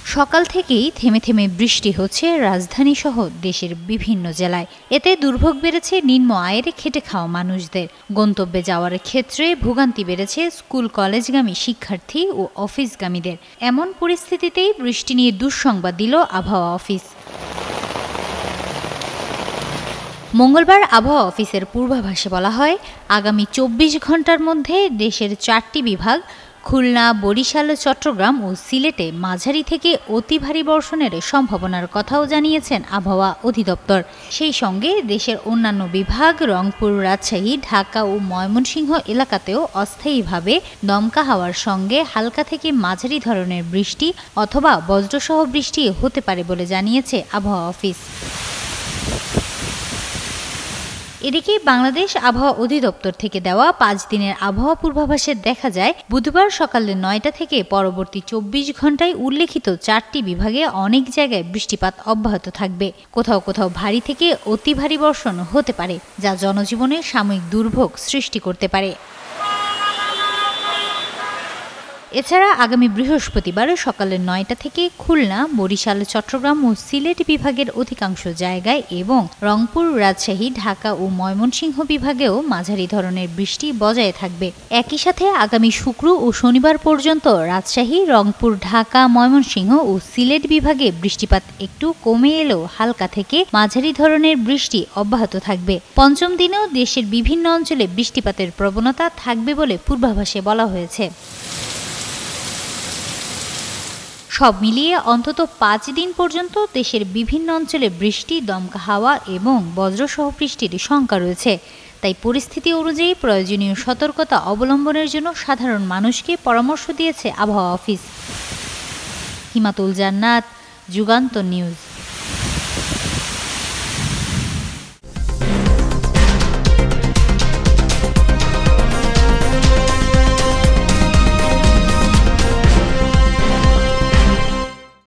সকাল থেকেই থেমে থেমে বৃষ্টি হচ্ছে রাজধানী সহ দেশের বিভিন্ন জেলায়। এতে দুর্ভোগ বেড়েছে নিম্ন আয়ের খেটে খাওয়া মানুষদের। গন্তব্যে যাওয়ার ক্ষেত্রে ভোগান্তি বেড়েছে স্কুল কলেজগামী শিক্ষার্থী ও অফিসগামীদের। এমন পরিস্থিতিতেই বৃষ্টি নিয়ে দুঃসংবাদ দিল আবহাওয়া অফিস। মঙ্গলবার আবহাওয়া অফিসের পূর্বাভাসে বলা হয়, আগামী ২৪ ঘন্টার মধ্যে দেশের ৪টি বিভাগ খুলনা, বরিশাল, চট্টগ্রাম ও সিলেটে মাঝারি থেকে অতি ভারী বর্ষণের সম্ভাবনার কথাও জানিয়েছেন আবহাওয়া অধিদপ্তর। সেই সঙ্গে দেশের অন্যান্য বিভাগ রংপুর, রাজশাহী, ঢাকা ও ময়মনসিংহ এলাকাতেও অস্থায়ীভাবে দমকা হাওয়ার সঙ্গে হালকা থেকে মাঝারি ধরনের বৃষ্টি অথবা বজ্রসহ বৃষ্টি হতে পারে বলে জানিয়েছে আবহাওয়া অফিস। এদিকে বাংলাদেশ আবহাওয়া অধিদপ্তর থেকে দেওয়া ৫ দিনের আবহাওয়া পূর্বাভাসে দেখা যায়, বুধবার সকাল ৯টা থেকে পরবর্তী ২৪ ঘন্টায় উল্লেখিত ৪টি বিভাগে অনেক জায়গায় বৃষ্টিপাত অব্যাহত থাকবে। কোথাও কোথাও ভারী থেকে অতি ভারী বর্ষণ হতে পারে, যা জনজীবনে সাময়িক দুর্ভোগ সৃষ্টি করতে পারে। এছাড়া আগামী বৃহস্পতিবার সকাল ৯টা থেকে খুলনা, বরিশাল, চট্টগ্রাম ও সিলেট বিভাগের অধিকাংশ জায়গায় এবং রংপুর, রাজশাহী, ঢাকা ও ময়মনসিংহ বিভাগেও মাঝারি ধরনের বৃষ্টি বজায় থাকবে। একই সাথে আগামী শুক্র ও শনিবার পর্যন্ত রাজশাহী, রংপুর, ঢাকা, ময়মনসিংহ ও সিলেট বিভাগে বৃষ্টিপাত একটু কমে এলেও হালকা থেকে মাঝারি ধরনের বৃষ্টি অব্যাহত থাকবে। পঞ্চম দিনেও দেশের বিভিন্ন অঞ্চলে বৃষ্টিপাতের প্রবণতা থাকবে বলে পূর্বাভাসে বলা হয়েছে। সব মিলিয়ে অন্তত ৫ দিন পর্যন্ত দেশের বিভিন্ন অঞ্চলে বৃষ্টি, দমকা হাওয়া এবং বজ্রসহ বৃষ্টির শঙ্কা রয়েছে। তাই পরিস্থিতি অনুযায়ী প্রয়োজনীয় সতর্কতা অবলম্বনের জন্য সাধারণ মানুষকে পরামর্শ দিয়েছে আবহাওয়া অফিস। হিমাতুল জান্নাত, যুগান্তর নিউজ।